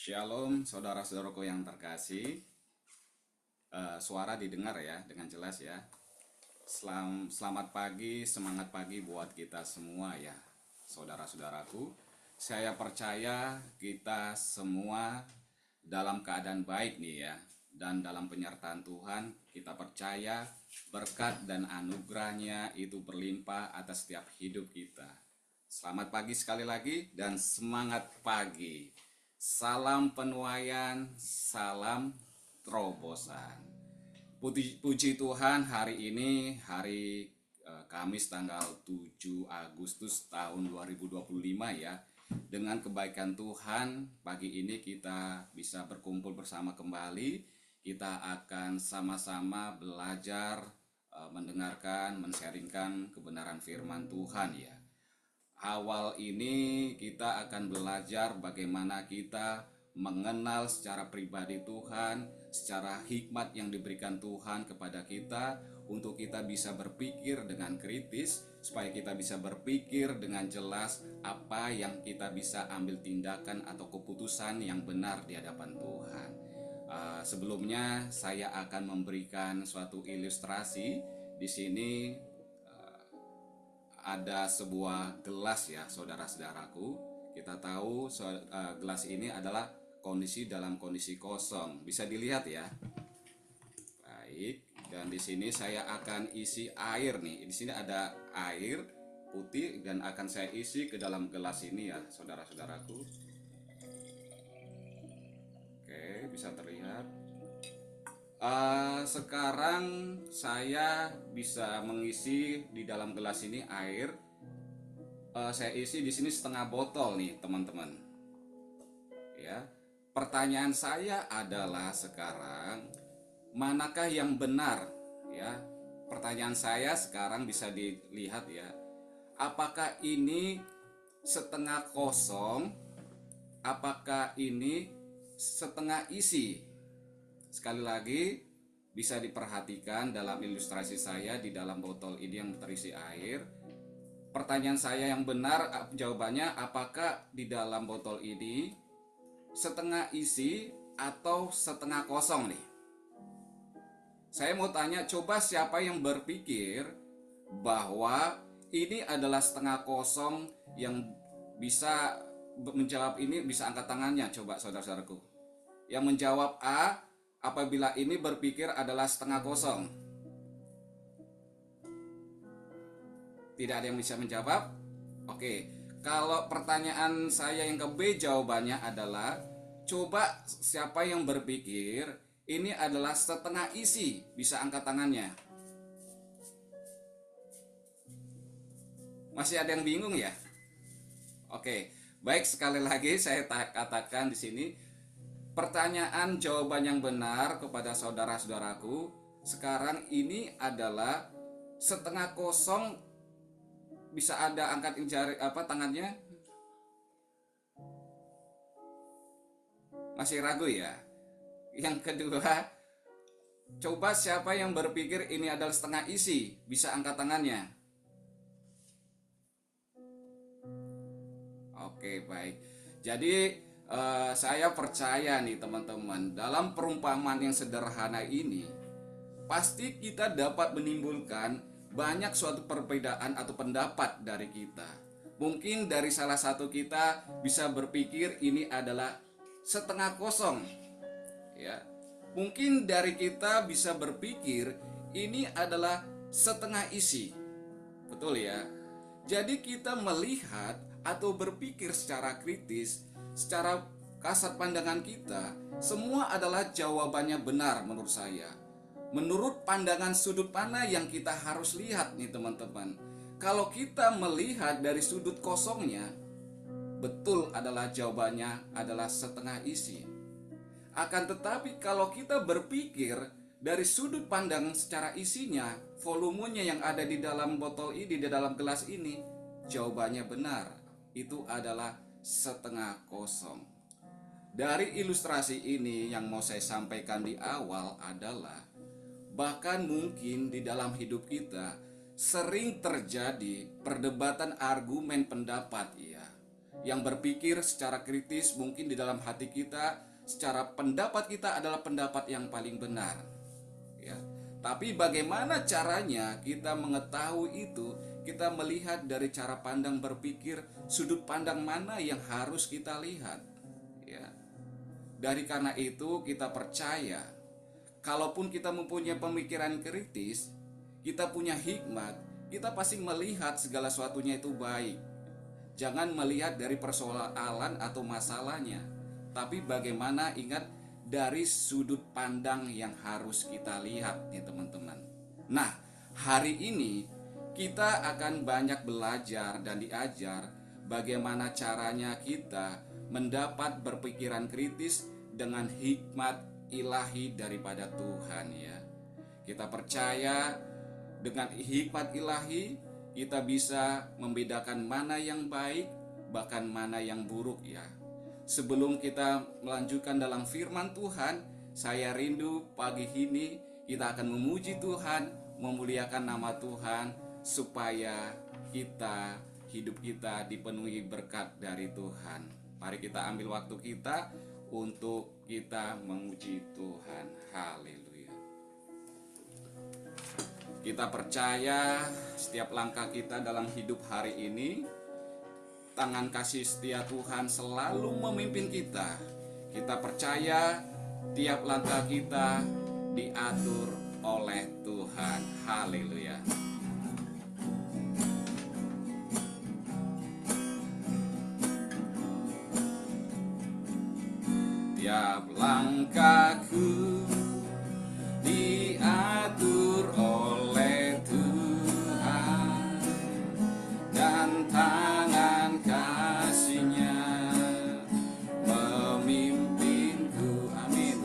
Shalom, saudara-saudaraku yang terkasih. Suara didengar ya, dengan jelas ya. Selamat pagi, semangat pagi buat kita semua ya, saudara-saudaraku. Saya percaya kita semua dalam keadaan baik nih ya. Dan dalam penyertaan Tuhan, kita percaya berkat dan anugerahnya itu berlimpah atas setiap hidup kita. Selamat pagi sekali lagi dan semangat pagi. Salam penuaian, salam terobosan. Puji Tuhan, hari ini hari Kamis tanggal 7 Agustus tahun 2025 ya. Dengan kebaikan Tuhan, pagi ini kita bisa berkumpul bersama kembali. Kita akan sama-sama belajar, mendengarkan, men-sharingkan kebenaran firman Tuhan ya. Awal ini kita akan belajar bagaimana kita mengenal secara pribadi Tuhan, secara hikmat yang diberikan Tuhan kepada kita untuk kita bisa berpikir dengan kritis, supaya kita bisa berpikir dengan jelas apa yang kita bisa ambil tindakan atau keputusan yang benar di hadapan Tuhan. Sebelumnya saya akan memberikan suatu ilustrasi. Di sini ada sebuah gelas ya, saudara-saudaraku. Kita tahu gelas ini adalah dalam kondisi kosong. Bisa dilihat ya. Baik, dan di sini saya akan isi air nih. Di sini ada air putih dan akan saya isi ke dalam gelas ini ya, saudara-saudaraku. Oke, bisa terlihat. Sekarang saya bisa mengisi di dalam gelas ini air. Saya isi di sini setengah botol nih, teman-teman. Ya. Pertanyaan saya adalah sekarang, manakah yang benar? Ya. Pertanyaan saya sekarang bisa dilihat ya. Apakah ini setengah kosong? Apakah ini setengah isi? Sekali lagi, bisa diperhatikan dalam ilustrasi saya di dalam botol ini yang terisi air. Pertanyaan saya yang benar, jawabannya apakah di dalam botol ini setengah isi atau setengah kosong nih? Saya mau tanya, coba siapa yang berpikir bahwa ini adalah setengah kosong, yang bisa menjawab ini bisa angkat tangannya, coba saudara-saudaraku. Yang menjawab A, apabila ini berpikir adalah setengah kosong. Tidak ada yang bisa menjawab? Oke, kalau pertanyaan saya yang ke B, jawabannya adalah, coba siapa yang berpikir ini adalah setengah isi, bisa angkat tangannya. Masih ada yang bingung ya? Oke, baik, sekali lagi saya katakan di sini, pertanyaan jawaban yang benar kepada saudara-saudaraku sekarang ini adalah setengah kosong. Bisa ada angkat jari tangannya? Masih ragu ya? Yang kedua, coba siapa yang berpikir ini adalah setengah isi, bisa angkat tangannya. Oke, baik. Jadi saya percaya nih teman-teman, dalam perumpamaan yang sederhana ini pasti kita dapat menimbulkan banyak suatu perbedaan atau pendapat dari kita. Mungkin dari salah satu kita bisa berpikir ini adalah setengah kosong ya. Mungkin dari kita bisa berpikir ini adalah setengah isi. Betul ya. Jadi kita melihat atau berpikir secara kritis, secara kasat pandangan kita, semua adalah jawabannya benar menurut saya. Menurut pandangan sudut mana yang kita harus lihat nih teman-teman. Kalau kita melihat dari sudut kosongnya, betul adalah jawabannya adalah setengah isi. Akan tetapi kalau kita berpikir dari sudut pandang secara isinya, volumenya yang ada di dalam botol ini, di dalam gelas ini, jawabannya benar. Itu adalah setengah kosong. Dari ilustrasi ini yang mau saya sampaikan di awal adalah, bahkan mungkin di dalam hidup kita sering terjadi perdebatan argumen pendapat ya. yang berpikir secara kritis, mungkin di dalam hati kita, secara pendapat kita adalah pendapat yang paling benar. Ya. Tapi bagaimana caranya kita mengetahui itu? Kita melihat dari cara pandang berpikir, sudut pandang mana yang harus kita lihat. Ya. Dari karena itu kita percaya, kalaupun kita mempunyai pemikiran kritis, kita punya hikmat, kita pasti melihat segala sesuatunya itu baik. Jangan melihat dari persoalan atau masalahnya, tapi bagaimana, ingat, dari sudut pandang yang harus kita lihat nih teman-teman. Nah, hari ini kita akan banyak belajar dan diajar bagaimana caranya kita mendapat berpikiran kritis dengan hikmat ilahi daripada Tuhan ya. Kita percaya dengan hikmat ilahi kita bisa membedakan mana yang baik bahkan mana yang buruk ya. Sebelum kita melanjutkan dalam firman Tuhan, saya rindu pagi ini kita akan memuji Tuhan, memuliakan nama Tuhan, supaya hidup kita dipenuhi berkat dari Tuhan. Mari kita ambil waktu kita untuk kita memuji Tuhan. Haleluya. Kita percaya setiap langkah kita dalam hidup hari ini, tangan kasih setia Tuhan selalu memimpin kita. Kita percaya tiap langkah kita diatur oleh Tuhan. Haleluya. Tiap langkahku diatur oleh Tuhan, dan tangan kasih-Nya memimpinku. Amin.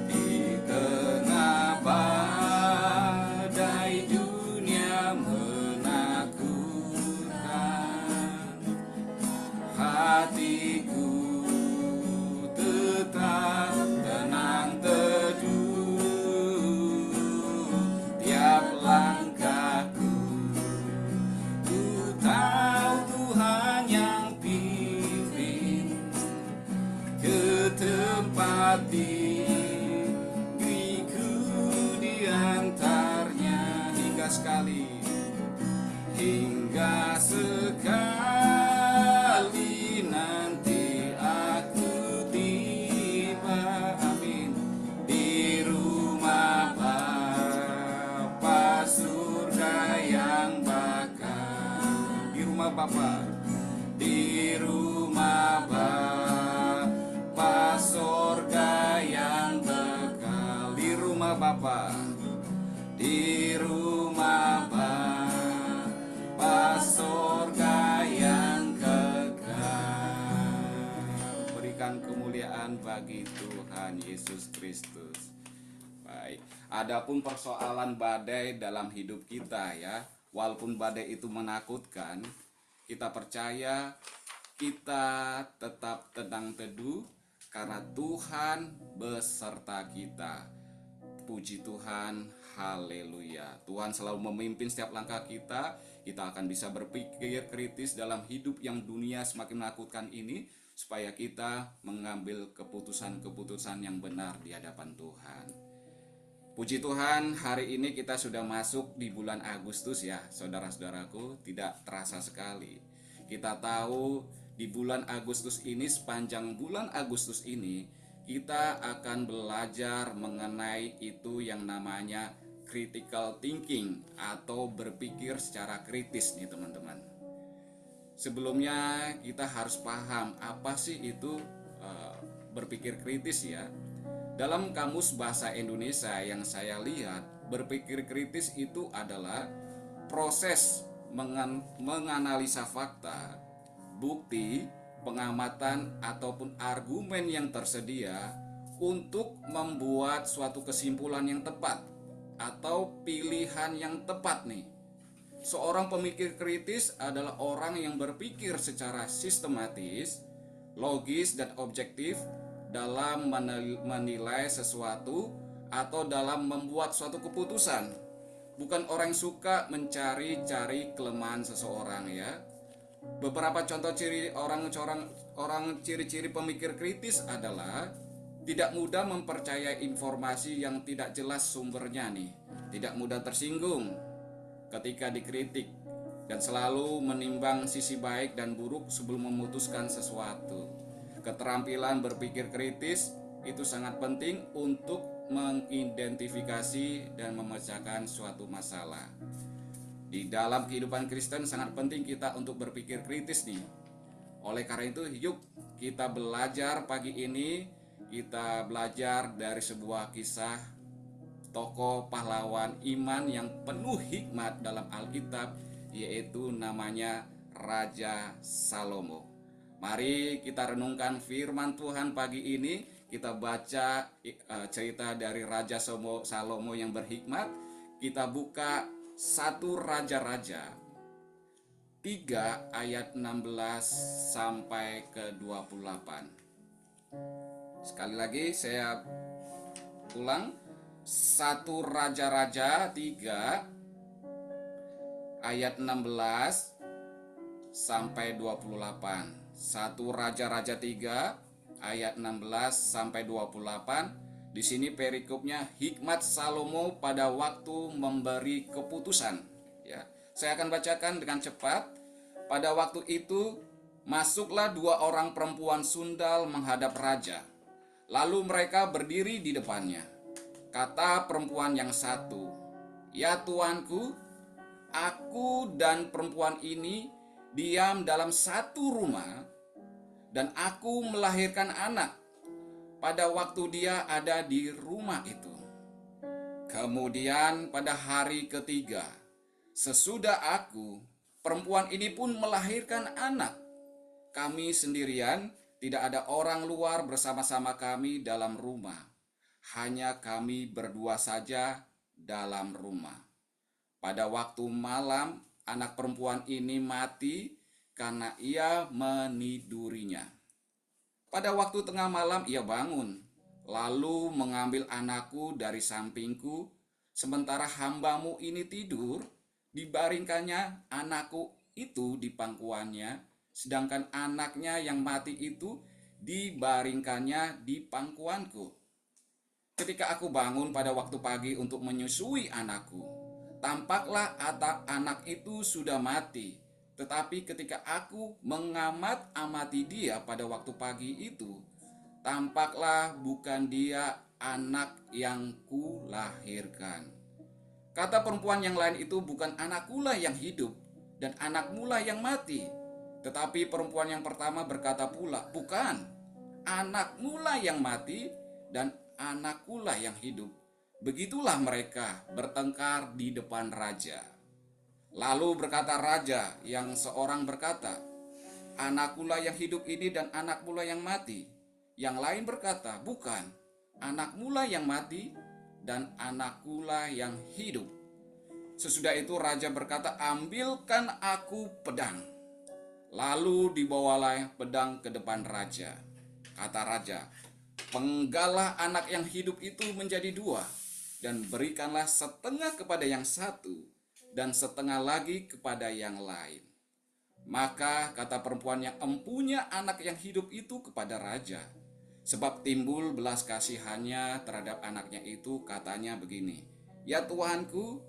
Di tengah badai dunia menakutkan, hatiku tetap tenang teduh. Tiap langkahku ku tahu Tuhan yang pimpin ke tempat diriku diantarnya hingga sekali nanti aku tiba. Amin. Di rumah Bapa surga yang bakal. Di rumah Bapa, di rumah Bapa surga yang bakal. Di rumah Bapa, di rumah Bapa surga yang kekal. Berikan kemuliaan bagi Tuhan Yesus Kristus. Baik, adapun persoalan badai dalam hidup kita ya, walaupun badai itu menakutkan, kita percaya kita tetap tenang teduh karena Tuhan beserta kita. Puji Tuhan, haleluya. Tuhan selalu memimpin setiap langkah kita. Kita akan bisa berpikir kritis dalam hidup yang dunia semakin menakutkan ini, supaya kita mengambil keputusan-keputusan yang benar di hadapan Tuhan. Puji Tuhan, hari ini kita sudah masuk di bulan Agustus ya, saudara-saudaraku. Tidak terasa sekali. Kita tahu di bulan Agustus ini, sepanjang bulan Agustus ini, kita akan belajar mengenai itu yang namanya critical thinking atau berpikir secara kritis nih teman-teman. Sebelumnya kita harus paham apa sih itu berpikir kritis ya. Dalam Kamus Bahasa Indonesia yang saya lihat, berpikir kritis itu adalah proses menganalisa fakta, bukti, pengamatan ataupun argumen yang tersedia untuk membuat suatu kesimpulan yang tepat atau pilihan yang tepat nih. Seorang pemikir kritis adalah orang yang berpikir secara sistematis, logis dan objektif dalam menilai sesuatu atau dalam membuat suatu keputusan. Bukan orang yang suka mencari-cari kelemahan seseorang ya. Beberapa contoh ciri orang ciri-ciri pemikir kritis adalah tidak mudah mempercayai informasi yang tidak jelas sumbernya nih, tidak mudah tersinggung ketika dikritik, dan selalu menimbang sisi baik dan buruk sebelum memutuskan sesuatu. Keterampilan berpikir kritis itu sangat penting untuk mengidentifikasi dan memecahkan suatu masalah. Di dalam kehidupan Kristen sangat penting kita untuk berpikir kritis nih. Oleh karena itu, yuk kita belajar pagi ini, kita belajar dari sebuah kisah tokoh pahlawan iman yang penuh hikmat dalam Alkitab, yaitu namanya Raja Salomo. Mari kita renungkan firman Tuhan pagi ini. Kita baca cerita dari Raja Salomo yang berhikmat. Kita buka 1 Raja-Raja 3 ayat 16 sampai ke 28. Sekali lagi saya ulang, 1 Raja-Raja 3 ayat 16 sampai 28. 1 Raja-Raja 3 ayat 16 sampai 28. Di sini perikopnya hikmat Salomo pada waktu memberi keputusan. Ya, saya akan bacakan dengan cepat. Pada waktu itu masuklah 2 orang perempuan sundal menghadap raja. Lalu mereka berdiri di depannya. Kata perempuan yang satu, "Ya tuanku, aku dan perempuan ini diam dalam satu rumah, dan aku melahirkan anak pada waktu dia ada di rumah itu. Kemudian pada hari ketiga, sesudah aku, perempuan ini pun melahirkan anak. Kami sendirian, tidak ada orang luar bersama-sama kami dalam rumah. Hanya kami berdua saja dalam rumah. Pada waktu malam, anak perempuan ini mati karena ia menidurinya. Pada waktu tengah malam ia bangun, lalu mengambil anakku dari sampingku, sementara hambamu ini tidur, dibaringkannya anakku itu di pangkuannya, sedangkan anaknya yang mati itu dibaringkannya di pangkuanku. Ketika aku bangun pada waktu pagi untuk menyusui anakku, tampaklah anak itu sudah mati. Tetapi ketika aku mengamati dia pada waktu pagi itu, tampaklah bukan dia anak yang kulahirkan. Kata perempuan yang lain itu, bukan anakkulah yang hidup dan anakmulah yang mati. Tetapi perempuan yang pertama berkata pula, bukan, anakmulah yang mati dan anakkulah yang hidup. Begitulah mereka bertengkar di depan raja. Lalu berkata raja yang seorang berkata, anakkulah yang hidup ini dan anakmulah yang mati. Yang lain berkata, bukan, anakmulah yang mati dan anakkulah yang hidup. Sesudah itu raja berkata, ambilkan aku pedang. Lalu dibawalah pedang ke depan raja. Kata raja, penggalah anak yang hidup itu menjadi 2, dan berikanlah setengah kepada yang satu, dan setengah lagi kepada yang lain. Maka kata perempuan yang empunya anak yang hidup itu kepada raja, sebab timbul belas kasihannya terhadap anaknya itu, katanya begini, ya tuanku,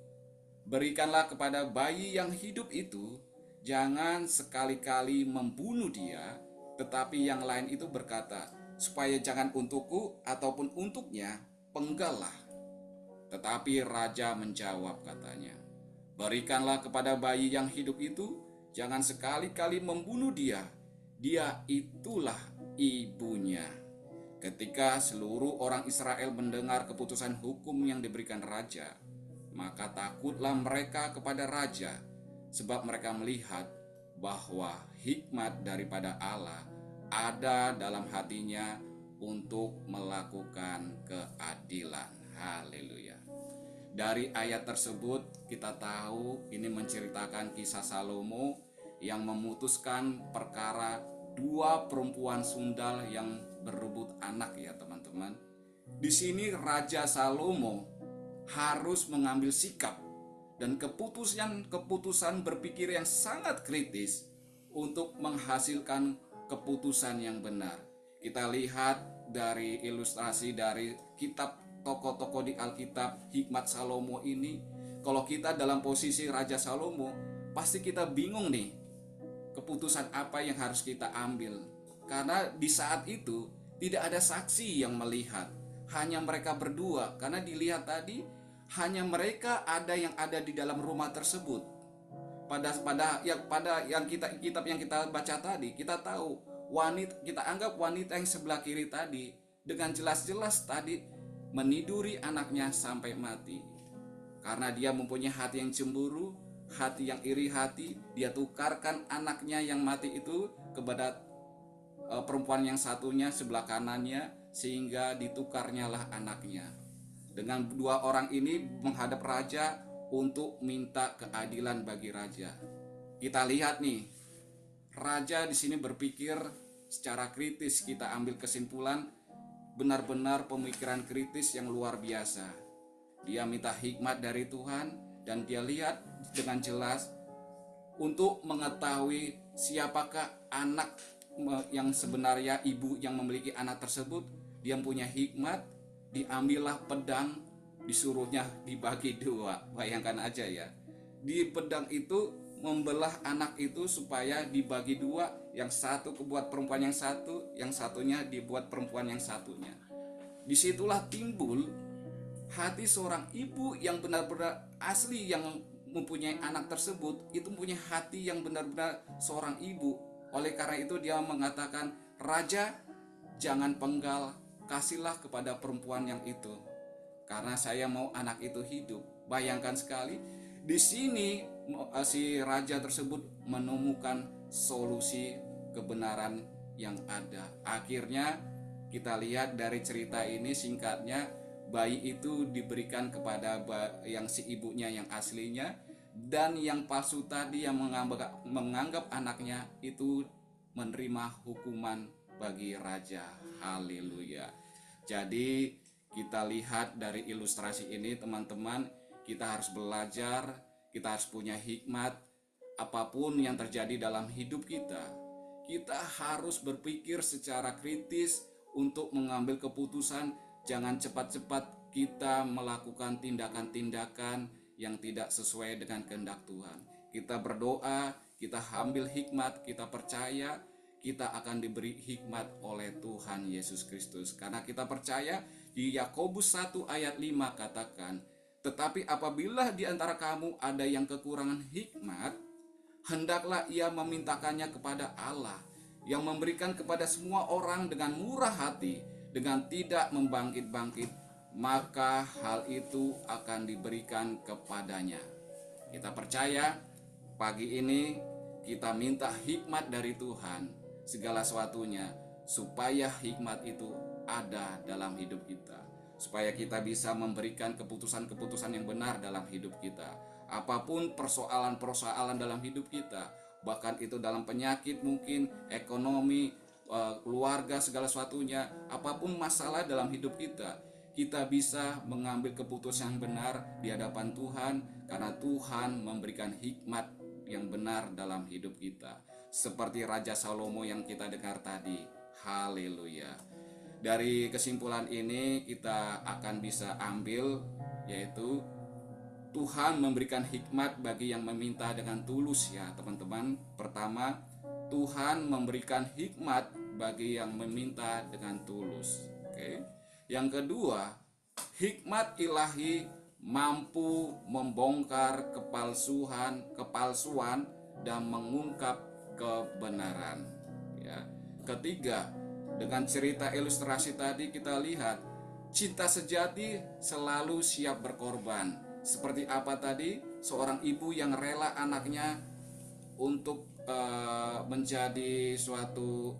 berikanlah kepada bayi yang hidup itu, jangan sekali-kali membunuh dia. Tetapi yang lain itu berkata, supaya jangan untukku ataupun untuknya, penggallah. Tetapi raja menjawab, katanya, berikanlah kepada bayi yang hidup itu, jangan sekali-kali membunuh dia. Dia itulah ibunya. Ketika seluruh orang Israel mendengar keputusan hukum yang diberikan raja, maka takutlah mereka kepada raja, sebab mereka melihat bahwa hikmat daripada Allah ada dalam hatinya untuk melakukan keadilan. Haleluya. Dari ayat tersebut kita tahu ini menceritakan kisah Salomo yang memutuskan perkara 2 perempuan sundal yang berebut anak, ya teman-teman. Di sini Raja Salomo harus mengambil sikap dan keputusan berpikir yang sangat kritis untuk menghasilkan keputusan yang benar. Kita lihat dari ilustrasi dari kitab tokoh-tokoh di Alkitab, hikmat Salomo ini, kalau kita dalam posisi Raja Salomo, pasti kita bingung nih, keputusan apa yang harus kita ambil. Karena di saat itu tidak ada saksi yang melihat, hanya mereka berdua. Karena dilihat tadi hanya mereka yang ada di dalam rumah tersebut. Pada yang kitab yang kita baca tadi, kita tahu kita anggap wanita yang sebelah kiri tadi dengan jelas-jelas tadi meniduri anaknya sampai mati. Karena dia mempunyai hati yang cemburu, hati yang iri hati, dia tukarkan anaknya yang mati itu kepada perempuan yang satunya sebelah kanannya, sehingga ditukarnyalah anaknya. Dengan dua orang ini menghadap raja untuk minta keadilan bagi raja. Kita lihat nih, raja di sini berpikir secara kritis. Kita ambil kesimpulan, benar-benar pemikiran kritis yang luar biasa. Dia minta hikmat dari Tuhan, dan dia lihat dengan jelas untuk mengetahui siapakah anak yang sebenarnya, ibu yang memiliki anak tersebut. Dia punya hikmat, diambillah pedang, disuruhnya dibagi dua. Bayangkan aja ya, di pedang itu membelah anak itu supaya dibagi dua, yang satu kebuat perempuan yang satu, yang satunya dibuat perempuan yang satunya. Disitulah timbul hati seorang ibu yang benar-benar asli, yang mempunyai anak tersebut, itu mempunyai hati yang benar-benar seorang ibu. Oleh karena itu dia mengatakan, "Raja, jangan penggal, kasihlah kepada perempuan yang itu, karena saya mau anak itu hidup." Bayangkan sekali, di sini si raja tersebut menemukan solusi kebenaran yang ada. Akhirnya kita lihat dari cerita ini singkatnya, bayi itu diberikan kepada yang si ibunya yang aslinya, dan yang palsu tadi yang menganggap anaknya itu menerima hukuman bagi raja. Haleluya. Jadi kita lihat dari ilustrasi ini teman-teman, kita harus belajar, kita harus punya hikmat. Apapun yang terjadi dalam hidup kita, kita harus berpikir secara kritis untuk mengambil keputusan. Jangan cepat-cepat kita melakukan tindakan-tindakan yang tidak sesuai dengan kehendak Tuhan. Kita berdoa, kita ambil hikmat, kita percaya kita akan diberi hikmat oleh Tuhan Yesus Kristus. Karena kita percaya di Yakobus 1 ayat 5 katakan, "Tetapi apabila di antara kamu ada yang kekurangan hikmat, hendaklah ia memintakannya kepada Allah, yang memberikan kepada semua orang dengan murah hati, dengan tidak membangkit-bangkit, maka hal itu akan diberikan kepadanya." Kita percaya pagi ini kita minta hikmat dari Tuhan segala sesuatunya, supaya hikmat itu ada dalam hidup kita, supaya kita bisa memberikan keputusan-keputusan yang benar dalam hidup kita. Apapun persoalan-persoalan dalam hidup kita, bahkan itu dalam penyakit mungkin, ekonomi, keluarga, segala sesuatunya, apapun masalah dalam hidup kita, kita bisa mengambil keputusan yang benar di hadapan Tuhan, karena Tuhan memberikan hikmat yang benar dalam hidup kita. Seperti Raja Salomo yang kita dengar tadi. Haleluya. Dari kesimpulan ini kita akan bisa ambil, yaitu Tuhan memberikan hikmat bagi yang meminta dengan tulus ya teman-teman. Pertama, Tuhan memberikan hikmat bagi yang meminta dengan tulus. Oke. Yang kedua, hikmat ilahi mampu membongkar kepalsuan dan mengungkap kebenaran. Ya. Ketiga, dengan cerita ilustrasi tadi kita lihat cinta sejati selalu siap berkorban. Seperti apa tadi? Seorang ibu yang rela anaknya untuk menjadi suatu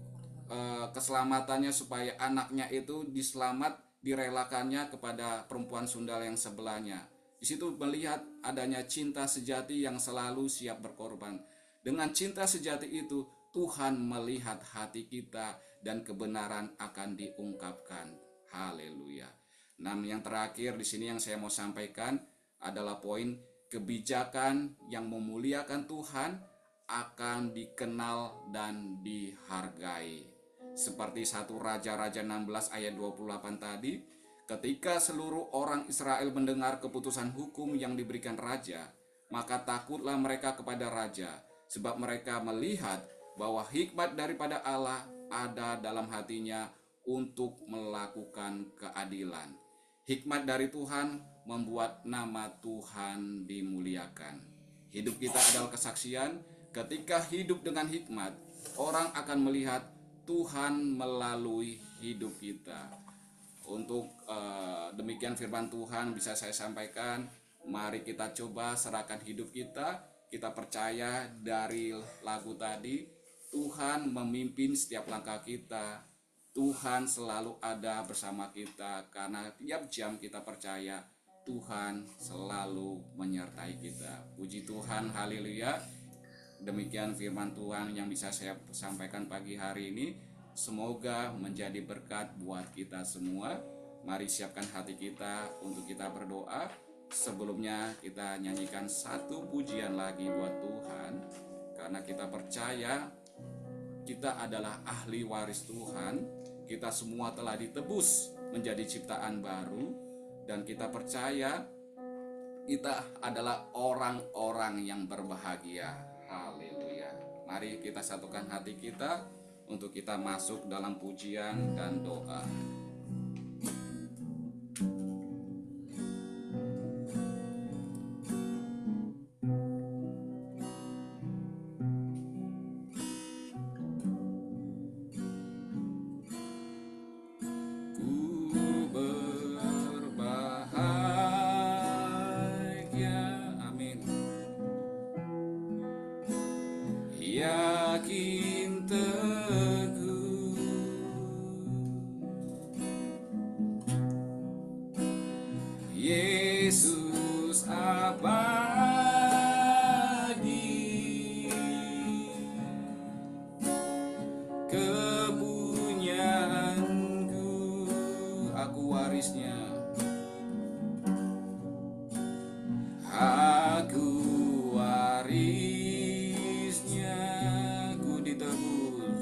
keselamatannya, supaya anaknya itu direlakannya kepada perempuan sundal yang sebelahnya. Di situ melihat adanya cinta sejati yang selalu siap berkorban. Dengan cinta sejati itu Tuhan melihat hati kita dan kebenaran akan diungkapkan. Haleluya. Nah, yang terakhir di sini yang saya mau sampaikan adalah poin kebijakan yang memuliakan Tuhan akan dikenal dan dihargai. Seperti 1 Raja-Raja 16 ayat 28 tadi, ketika seluruh orang Israel mendengar keputusan hukum yang diberikan raja, maka takutlah mereka kepada raja, sebab mereka melihat bahwa hikmat daripada Allah ada dalam hatinya untuk melakukan keadilan. Hikmat dari Tuhan membuat nama Tuhan dimuliakan. Hidup kita adalah kesaksian. Ketika hidup dengan hikmat, orang akan melihat Tuhan melalui hidup kita. Untuk demikian firman Tuhan bisa saya sampaikan. Mari kita coba serahkan hidup kita. Kita percaya dari lagu tadi, Tuhan memimpin setiap langkah kita. Tuhan selalu ada bersama kita, karena tiap jam kita percaya Tuhan selalu menyertai kita. Puji Tuhan, haleluya. Demikian firman Tuhan yang bisa saya sampaikan pagi hari ini. Semoga menjadi berkat buat kita semua. Mari siapkan hati kita untuk kita berdoa. Sebelumnya kita nyanyikan satu pujian lagi buat Tuhan, karena kita percaya kita adalah ahli waris Tuhan. Kita semua telah ditebus menjadi ciptaan baru, dan kita percaya kita adalah orang-orang yang berbahagia. Haleluya. Mari kita satukan hati kita untuk kita masuk dalam pujian dan doa. Yakin teguh Yesus abadi, kepunyaanku, aku warisnya. Aku warisnya, ku ditebus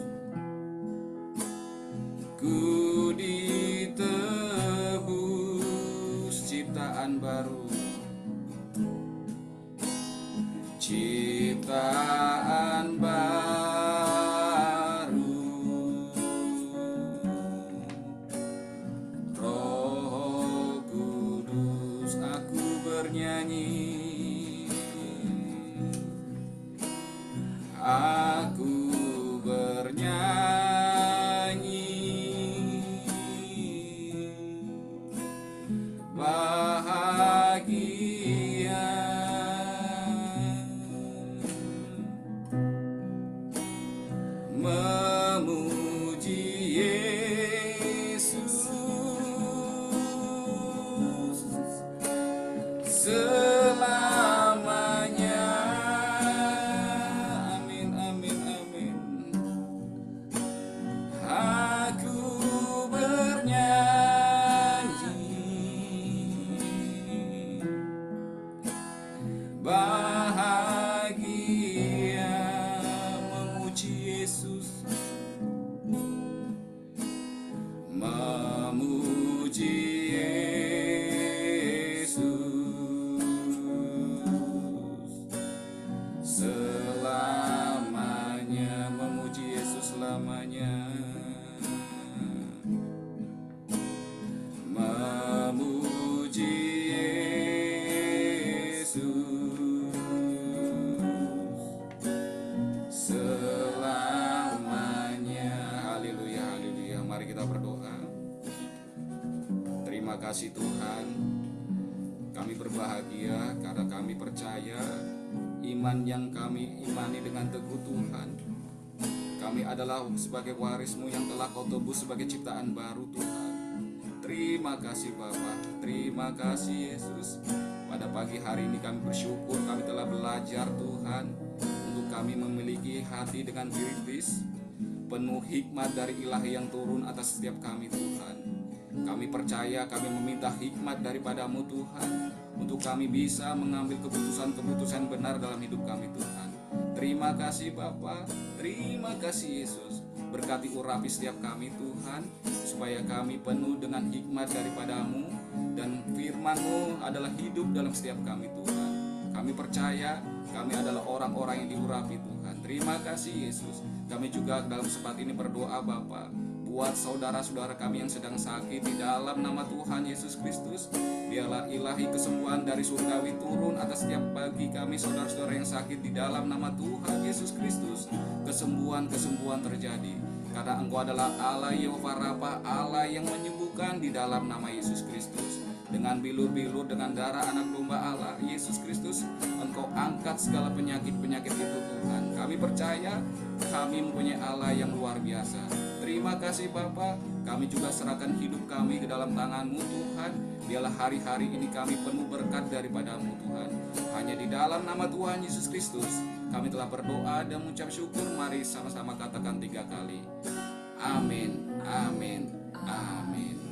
ciptaan baru, ciptaan baru. Roh Kudus, aku bernyanyi, aku bernyanyi, bahagia, memuji Yesus selamanya. Amin, amin, amin. Aku bernyanyi, bahagia, memuji Yesus, memuji Yesus selamanya, memuji Yesus selamanya, memuji Yesus selamanya. Haleluya, haleluya. Mari kita berdoa. Terima kasih Tuhan, kami berbahagia karena kami percaya iman yang kami imani dengan teguh Tuhan. Kami adalah sebagai waris-Mu yang telah Kau tebus sebagai ciptaan baru Tuhan. Terima kasih Bapa, terima kasih Yesus. Pada pagi hari ini kami bersyukur kami telah belajar Tuhan, untuk kami memiliki hati dengan kritis, penuh hikmat dari Ilahi yang turun atas setiap kami Tuhan. Kami percaya kami meminta hikmat daripada-Mu Tuhan, untuk kami bisa mengambil keputusan-keputusan benar dalam hidup kami Tuhan. Terima kasih Bapa, terima kasih Yesus. Berkati urapi setiap kami Tuhan, supaya kami penuh dengan hikmat daripada-Mu, dan firman-Mu adalah hidup dalam setiap kami Tuhan. Kami percaya kami adalah orang-orang yang diurapi Tuhan. Terima kasih Yesus. Kami juga dalam kesempatan ini berdoa Bapa, buat saudara-saudara kami yang sedang sakit di dalam nama Tuhan Yesus Kristus. Biarlah ilahi kesembuhan dari surgawi turun atas setiap bagi kami saudara-saudara yang sakit di dalam nama Tuhan Yesus Kristus. Kesembuhan terjadi karena Engkau adalah Allah Yehova Rafa, Allah yang menyembuhkan di dalam nama Yesus Kristus. Dengan bilur-bilur, dengan darah anak domba Allah Yesus Kristus, Engkau angkat segala penyakit-penyakit itu Tuhan. Kami percaya kami mempunyai Allah yang luar biasa. Terima kasih Bapa. Kami juga serahkan hidup kami ke dalam tangan-Mu Tuhan. Biarlah hari-hari ini kami penuh berkat daripada-Mu Tuhan. Hanya di dalam nama Tuhan Yesus Kristus kami telah berdoa dan mengucap syukur. Mari sama-sama katakan 3 kali. Amin, amin, amin.